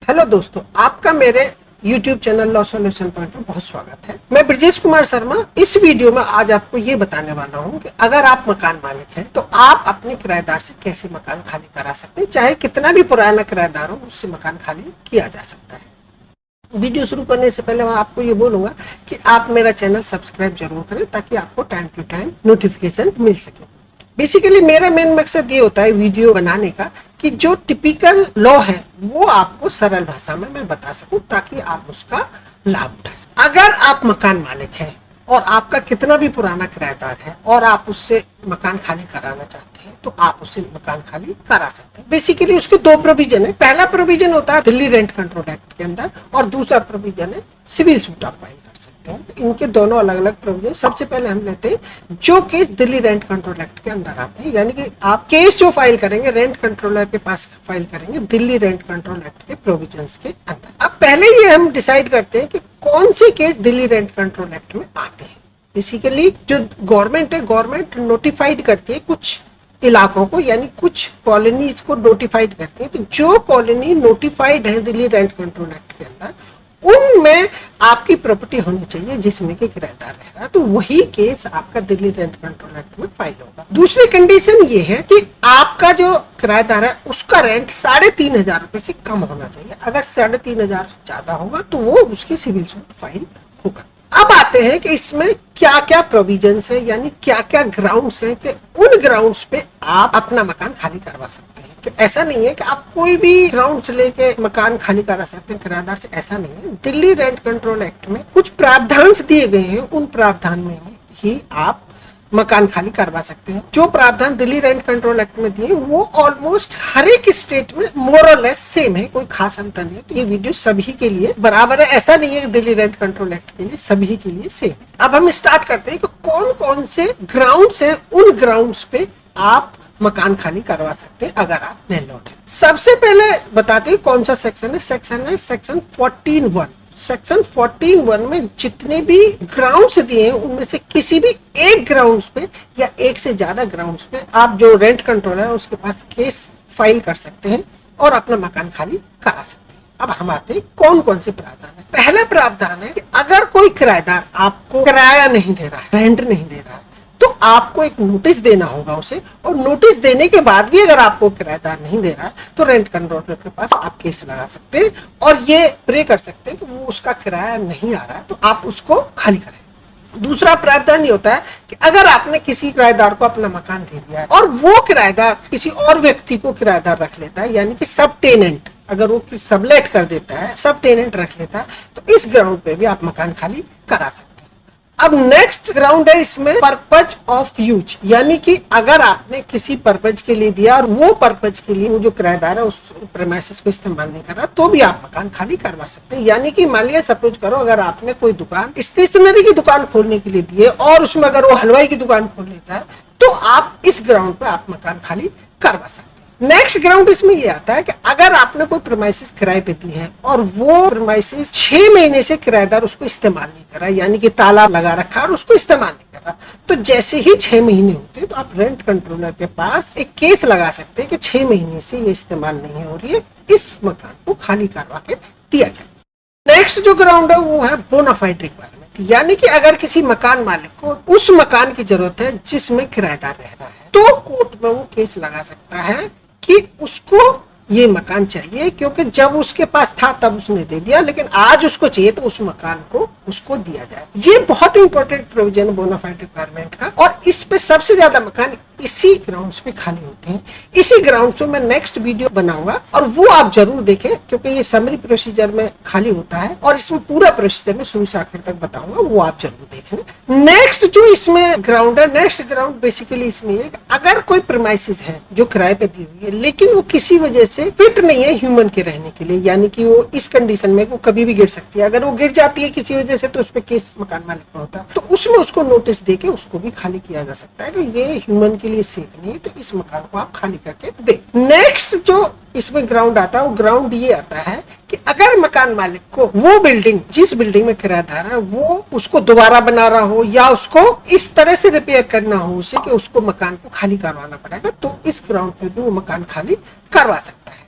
Hello दोस्तों, आपका मेरे YouTube channel law solution point में बहुत स्वागत है। मैं ब्रजेश कुमार शर्मा। इस वीडियो में आज आपको ये बताने वाला हूँ कि अगर आप मकान मालिक हैं तो आप अपने किराएदार से कैसे मकान खाली करा सकते हैं। चाहे कितना भी पुराना किराएदार हो, उससे मकान खाली किया जा सकता है। वीडियो शुरू करने से पहले मैं आपको ये बोलूंगा कि आप मेरा चैनल सब्सक्राइब जरूर करें ताकि आपको टाइम टू टाइम नोटिफिकेशन मिल सके। बेसिकली मेरा मेन मकसद ये होता है वीडियो बनाने का कि जो टिपिकल लॉ है वो आपको सरल भाषा में मैं बता सकूं ताकि आप उसका लाभ उठा सकें। अगर आप मकान मालिक हैं और आपका कितना भी पुराना किराएदार है और आप उससे मकान खाली कराना चाहते हैं तो आप उससे मकान खाली करा सकते हैं। बेसिकली उसके दो प्रोविजन है। पहला प्रोविजन होता है दिल्ली रेंट कंट्रोल एक्ट के अंदर और दूसरा प्रोविजन है सिविल सूट आप फाइल कर सकते हैं। तो इनके दोनों अलग अलग प्रोविजन। सबसे पहले हम लेते हैं जो case Delhi rent control act के अंदर आते हैं, यानी कि आप केस जो फाइल करेंगे रेंट कंट्रोलर के पास फाइल करेंगे दिल्ली रेंट कंट्रोल एक्ट के प्रोविजंस के अंदर। अब पहले ये हम डिसाइड करते हैं कि कौन से case Delhi rent control act में आते हैं। बेसिकली जो गवर्नमेंट है, गवर्नमेंट नोटिफाइड करती है कुछ इलाकों को, यानी कुछ कॉलोनीज को नोटिफाइड करती है। तो जो कॉलोनी नोटिफाइड है दिल्ली रेंट कंट्रोल एक्ट के अंदर, उनमें आपकी प्रॉपर्टी होनी चाहिए जिसमें कि किराएदार रह रहा है, तो वही केस आपका दिल्ली रेंट कंट्रोल एक्ट में फाइल होगा। दूसरी कंडीशन ये है कि आपका जो किराएदार है उसका रेंट 3,500 रुपए से कम होना चाहिए। अगर 3,500 से ज्यादा होगा तो वो उसकी सिविल सूट फाइल होगा। अब आते हैं कि इसमें क्या क्या प्रोविजंस है, यानी क्या क्या ग्राउंड्स हैं कि उन ग्राउंड्स पे आप अपना मकान खाली करवा सकते हैं। कि ऐसा नहीं है कि आप कोई भी ग्राउंड्स लेके मकान खाली करा सकते हैं किराएदार से, ऐसा नहीं है। दिल्ली रेंट कंट्रोल एक्ट में कुछ प्रावधान दिए गए हैं, उन प्रावधान में ही आप मकान खाली करवा सकते हैं। जो प्रावधान दिल्ली रेंट कंट्रोल एक्ट में दिए वो ऑलमोस्ट हर एक स्टेट में मोर और लेस सेम है, कोई खास अंतर नहीं है। तो ये वीडियो सभी के लिए बराबर है, ऐसा नहीं है कि दिल्ली रेंट कंट्रोल एक्ट के लिए सभी के लिए सेम। अब हम स्टार्ट करते हैं कि कौन कौन से ग्राउंड्स हैं, उन ग्राउंड्स पे आप मकान खाली करवा सकते हैं अगर आप लैंडलॉर्ड हैं। सबसे पहले बताते हैं कौन सा सेक्शन है। सेक्शन 14(1). सेक्शन 14(1) में जितने भी ग्राउंड्स दिए हैं उनमें से किसी भी एक ग्राउंड्स पे या एक से ज्यादा ग्राउंड्स पे आप जो रेंट कंट्रोलर है उसके पास केस फाइल कर सकते हैं और अपना मकान खाली करा सकते हैं। अब हम आते हैं कौन कौन से प्रावधान है। पहला प्रावधान है कि अगर कोई किराएदार आपको किराया नहीं दे रहा है, रेंट नहीं दे रहा है, तो आपको एक नोटिस देना होगा उसे, और नोटिस देने के बाद भी अगर आपको किराएदार नहीं दे रहा तो रेंट कंट्रोलर के पास आप केस लगा सकते हैं और ये प्रे कर सकते हैं कि वो उसका किराया नहीं आ रहा है तो आप उसको खाली करें। दूसरा प्रावधान ये होता है कि अगर आपने किसी किराएदार को अपना मकान दे दिया है और वो किराएदार किसी और व्यक्ति को किराएदार रख लेता है, यानी कि सब टेनेंट, अगर वो सबलेट कर देता है, सब टेनेंट रख लेता है, तो इस ग्राउंड पे भी आप मकान खाली करा सकते हैं। अब नेक्स्ट ग्राउंड है इसमें पर्पज ऑफ यूज, यानी कि अगर आपने किसी पर्पज के लिए दिया और वो पर्पज के लिए वो जो किराएदार है उस प्रेमाइसेस को इस्तेमाल नहीं कर रहा तो भी आप मकान खाली करवा सकते हैं। यानी कि मान लिया सपोज करो अगर आपने कोई दुकान स्टेशनरी की दुकान खोलने के लिए दी है और उसमें अगर वो हलवाई की दुकान खोल लेता है तो आप इस ग्राउंड पे आप मकान खाली करवा सकते हैं। नेक्स्ट ग्राउंड इसमें ये आता है कि अगर आपने कोई प्रेमाइसेस किराए पे दी है और वो प्रेमाइसेस 6 महीने से किराएदार उसको इस्तेमाल नहीं कर रहा, यानी कि ताला लगा रखा और उसको इस्तेमाल नहीं कर रहा, तो जैसे ही 6 महीने होते हैं तो आप रेंट कंट्रोलर के पास एक केस लगा सकते हैं कि 6 महीने से ये इस्तेमाल नहीं हो रही है, इस मकान को खाली करवा के दिया जाए। नेक्स्ट जो ग्राउंड है वो है बोनाफाइड रिक्वायरमेंट, यानी कि अगर किसी मकान मालिक को उस मकान की जरूरत है जिसमें किराएदार रह रहा है तो कोर्ट में वो केस लगा सकता है कि उसको ये मकान चाहिए, क्योंकि जब उसके पास था तब उसने दे दिया, लेकिन आज उसको चाहिए तो उस मकान को उसको दिया जाए। ये बहुत इंपॉर्टेंट प्रोविजन है बोनाफाइड रिक्वायरमेंट का, और इस पे सबसे ज्यादा मकान इसी ग्राउंड्स पे खाली होते हैं। इसी ग्राउंड्स पे मैं नेक्स्ट वीडियो बनाऊंगा और वो आप जरूर देखें, क्योंकि ये समरी प्रोसीजर में खाली होता है और इसमें पूरा प्रोसीजर में शुरू से आखिर तक बताऊंगा, वो आप जरूर देखें। नेक्स्ट जो इसमें ग्राउंड है, नेक्स्ट ग्राउंड बेसिकली इसमें है अगर कोई प्रेमाइसेस है जो किराए पे दी हुई है लेकिन वो किसी वजह से फिट नहीं है ह्यूमन के रहने के लिए, यानी कि वो इस कंडीशन में वो कभी भी गिर सकती है, अगर वो गिर जाती है किसी वजह से तो उस पर केस मकान मालिक पर होता है, तो उसमें उसको नोटिस देके उसको भी खाली किया जा सकता है कि ये ह्यूमन के लिए सेफ नहीं है, तो इस मकान को आप खाली करके दे। नेक्स्ट जो इसमें ग्राउंड आता है वो ग्राउंड ये आता है कि अगर मकान मालिक को वो बिल्डिंग जिस बिल्डिंग में किराएदार है वो उसको दोबारा बना रहा हो या उसको इस तरह से रिपेयर करना हो उसे कि उसको मकान को खाली करवाना पड़ेगा, तो इस ग्राउंड पे भी वो मकान खाली करवा सकता है।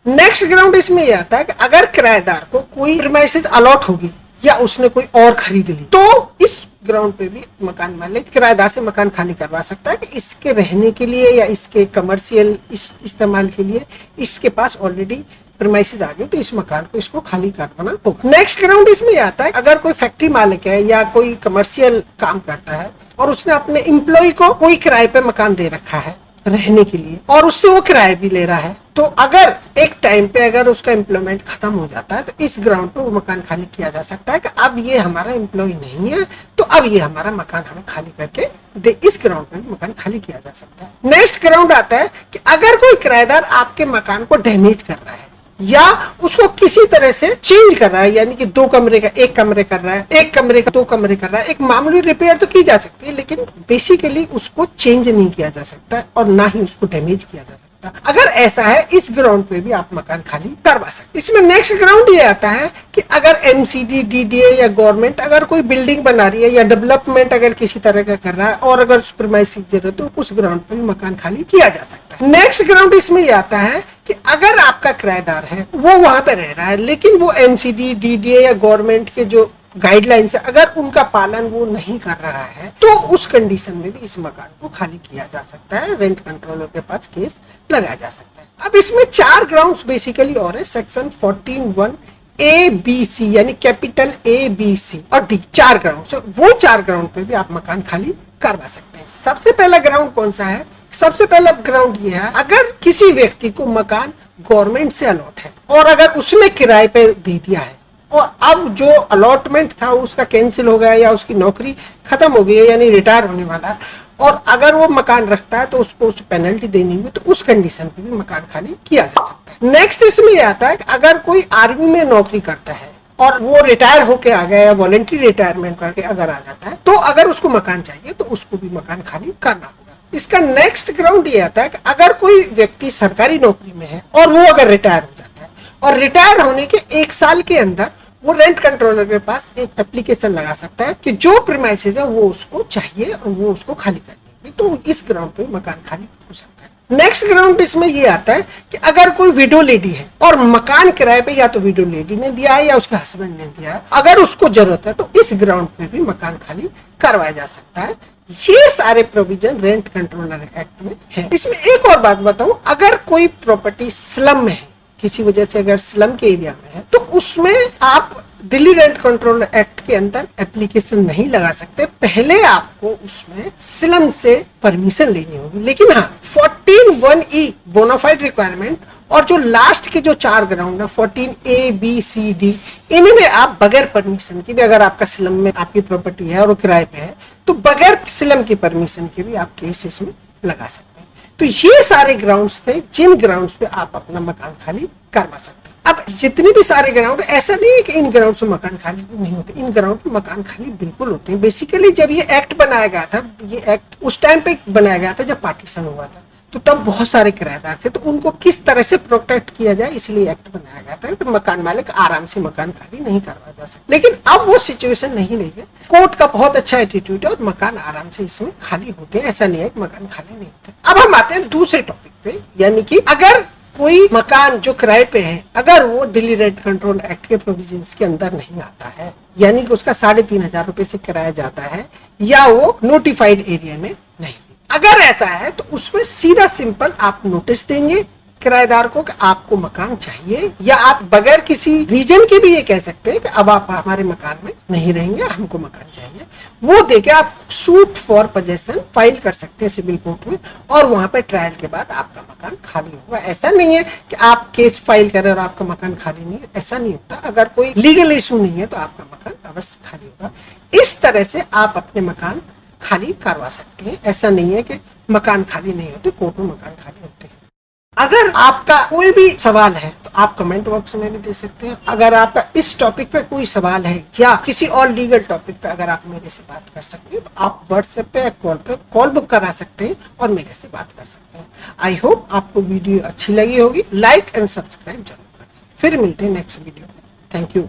नेक्स्ट ग्राउंड इसमें यह आता है कि अगर किराएदार को कोई प्रीमाइसेस अलॉट होगी या उसने कोई और खरीद ली, तो इस ग्राउंड पे भी मकान मालिक किराएदार से मकान खाली करवा सकता है कि इसके रहने के लिए या इसके कमर्शियल इस्तेमाल के लिए इसके पास ऑलरेडी प्रीमाइसेस आ गए, तो इस मकान को इसको खाली करवाना होगा। नेक्स्ट ग्राउंड इसमें आता है अगर कोई फैक्ट्री मालिक है या कोई कमर्शियल काम करता है और उसने अपने एम्प्लॉय को कोई किराए पे मकान दे रखा है रहने के लिए और उससे वो किराया भी ले रहा है, तो अगर एक टाइम पे अगर उसका एम्प्लॉयमेंट खत्म हो जाता है तो इस ग्राउंड पे वो मकान खाली किया जा सकता है कि अब ये हमारा एम्प्लॉय नहीं है, तो अब ये हमारा मकान हमें खाली करके दे। इस ग्राउंड पे मकान खाली किया जा सकता है। नेक्स्ट ग्राउंड आता है कि अगर कोई किराएदार आपके मकान को डैमेज कर रहा है या उसको किसी तरह से चेंज कर रहा है, यानी कि 2 कमरे का 1 कमरे कर रहा है, 1 कमरे का 2 कमरे कर रहा है, एक मामूली रिपेयर तो की जा सकती है लेकिन बेसिकली उसको चेंज नहीं किया जा सकता और ना ही उसको डैमेज किया जा सकता। अगर ऐसा है इस ग्राउंड पे भी आप मकान खाली करवा सकते। इसमें नेक्स्ट ग्राउंड ये आता है कि अगर एमसीडी, डीडीए या गवर्नमेंट अगर कोई बिल्डिंग बना रही है या डेवलपमेंट अगर किसी तरह का कर रहा है और अगर प्रीमाइसेस की जरूरत है तो उस ग्राउंड पे भी मकान खाली किया जा सकता है। नेक्स्ट ग्राउंड इसमें ये आता है कि अगर आपका किराएदार है वो वहां पे रह रहा है लेकिन वो एमसीडी, डीडीए या गवर्नमेंट के जो गाइडलाइंस है अगर उनका पालन वो नहीं कर रहा है, तो उस कंडीशन में भी इस मकान को खाली किया जा सकता है, रेंट कंट्रोलर के पास केस लगाया जा सकता है। अब इसमें 4 ग्राउंड्स बेसिकली और है, सेक्शन 14(1) ABC यानी कैपिटल ABC और D, 4 ग्राउंड। वो 4 ग्राउंड पे भी आप मकान खाली करवा सकते हैं। सबसे पहला ग्राउंड कौन सा है? सबसे पहला ग्राउंड ये है अगर किसी व्यक्ति को मकान गवर्नमेंट से अलॉट है और अगर उसने किराए पे दे दिया है और अब जो अलॉटमेंट था उसका कैंसिल हो गया या उसकी नौकरी खत्म हो गई है यानी रिटायर होने वाला है और अगर वो मकान रखता है तो उसको उस पेनल्टी देनी होगी, तो उस कंडीशन पे भी मकान खाली किया जा सकता है। नेक्स्ट इसमें ये आता है कि अगर कोई आर्मी में नौकरी करता है और वो रिटायर होके आ गया या वॉलंटरी रिटायरमेंट करके अगर आ जाता है तो अगर उसको मकान चाहिए तो उसको भी मकान खाली करना होगा। इसका नेक्स्ट ग्राउंड ये आता है कि अगर कोई व्यक्ति सरकारी नौकरी में है और वो अगर रिटायर हो जाता है और रिटायर होने के 1 साल के अंदर वो रेंट कंट्रोलर के पास एक एप्लीकेशन लगा सकता है कि जो प्रीमाइसेस है वो उसको चाहिए और वो उसको खाली करनी है, तो इस ग्राउंड पे मकान खाली हो सकता है। नेक्स्ट ग्राउंड इसमें ये आता है कि अगर कोई विडो लेडी है और मकान किराए पे या तो विडो लेडी ने दिया है या उसके हस्बैंड ने दिया है, अगर उसको जरूरत है तो इस ग्राउंड पे भी मकान खाली करवाया जा सकता है। ये सारे प्रोविजन रेंट कंट्रोलर एक्ट में है। इसमें एक और बात बताऊं, अगर कोई प्रॉपर्टी स्लम में है, किसी वजह से अगर स्लम के एरिया में है, तो उसमें आप दिल्ली रेंट कंट्रोल एक्ट के अंदर एप्लीकेशन नहीं लगा सकते, पहले आपको उसमें स्लम से परमिशन लेनी होगी। लेकिन हाँ, 14(1)E बोनाफाइड रिक्वायरमेंट और जो लास्ट के जो 4 ग्राउंड है 14(A)B(C)(D), इनमें आप बगैर परमिशन के भी, अगर आपका स्लम में आपकी प्रॉपर्टी है और वो किराए पे है, तो बगैर स्लम की परमिशन के भी आप केस इसमें लगा सकते हैं। तो ये सारे ग्राउंड्स थे जिन ग्राउंड्स पे आप अपना मकान खाली करवा सकते हैं। अब जितने भी सारे ग्राउंड, ऐसा नहीं है कि इन ग्राउंड से मकान खाली नहीं होते, इन ग्राउंड पे मकान खाली बिल्कुल होते हैं। बेसिकली जब ये एक्ट बनाया गया था, ये एक्ट उस टाइम पे बनाया गया था जब पार्टीशन हुआ था, तो तब बहुत सारे किराएदार थे, तो उनको किस तरह से प्रोटेक्ट किया जाए इसलिए एक्ट बनाया गया था, तो मकान मालिक आराम से मकान खाली नहीं करवा जा सकता। लेकिन अब वो सिचुएशन नहीं रही है। कोर्ट का बहुत अच्छा एटीट्यूड है और मकान आराम से इसमें खाली होते हैं, ऐसा नहीं है कि मकान खाली नहीं होते। अब हम आते हैं दूसरे टॉपिक पे, यानी कि अगर कोई मकान जो किराए पे है अगर वो दिल्ली रेंट कंट्रोल एक्ट के प्रोविजंस के अंदर नहीं आता है, यानी कि उसका 3,500 रुपए से किराया जाता है या वो नोटिफाइड एरिया में नहीं, अगर ऐसा है तो उसमें सीधा सिंपल आप नोटिस देंगे किराएदार को कि आपको मकान चाहिए, या आप बगैर किसी रीजन के भी ये कह सकते हैं कि अब आप हमारे मकान में नहीं रहेंगे, हमको मकान चाहिए। वो देके आप सूट फॉर पोजेशन फाइल कर सकते हैं सिविल कोर्ट में और वहां पे ट्रायल के बाद आपका मकान खाली होगा। ऐसा नहीं है कि आप केस फाइल करें और आपका मकान खाली नहीं है, ऐसा नहीं होता। अगर कोई लीगल इशू नहीं है तो आपका मकान अवश्य खाली होगा। इस तरह से आप अपने मकान खाली करवा सकते हैं। ऐसा नहीं है कि मकान खाली नहीं होते, कोर्ट में मकान खाली होते हैं। अगर आपका कोई भी सवाल है तो आप कमेंट बॉक्स में भी दे सकते हैं। अगर आपका इस टॉपिक पे कोई सवाल है या किसी और लीगल टॉपिक पे अगर आप मेरे से बात कर सकते हैं तो आप व्हाट्सएप पे कॉल बुक करा सकते हैं और मेरे से बात कर सकते हैं। आई होप आपको वीडियो अच्छी लगी होगी। लाइक एंड सब्सक्राइब जरूर करें। फिर मिलते हैं नेक्स्ट वीडियो में। Thank you.